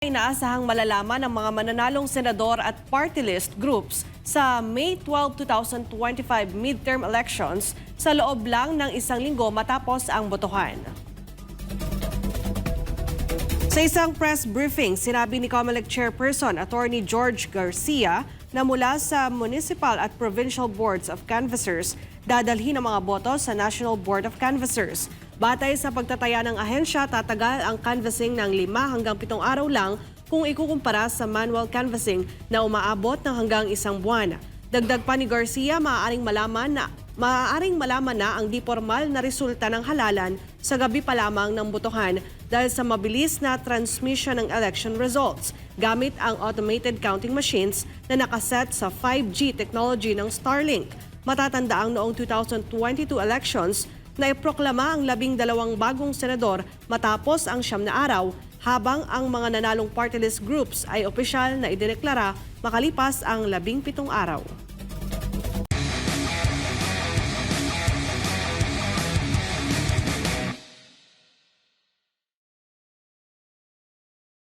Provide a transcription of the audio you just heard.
Inaasahang malalaman ng mga mananalong senador at party list groups sa May 12, 2025 midterm elections sa loob lang ng isang linggo matapos ang botohan. Sa isang press briefing, sinabi ni COMELEC Chairperson Attorney George Garcia na mula sa Municipal at Provincial Boards of Canvassers, dadalhin ang mga boto sa National Board of Canvassers. Batay sa pagtataya ng ahensya, tatagal ang canvassing ng 5 hanggang 7 araw lang kung ikukumpara sa manual canvassing na umaabot ng hanggang 1 buwan. Dagdag pa ni Garcia, maaaring malaman na ang di formal na resulta ng halalan sa gabi pa lamang ng botohan dahil sa mabilis na transmission ng election results gamit ang automated counting machines na nakaset sa 5G technology ng Starlink. Matatanda ang noong 2022 elections na iproklama ang 12 bagong senador matapos ang 9 na araw, habang ang mga nanalong party list groups ay opisyal na idineklara makalipas ang 17 araw.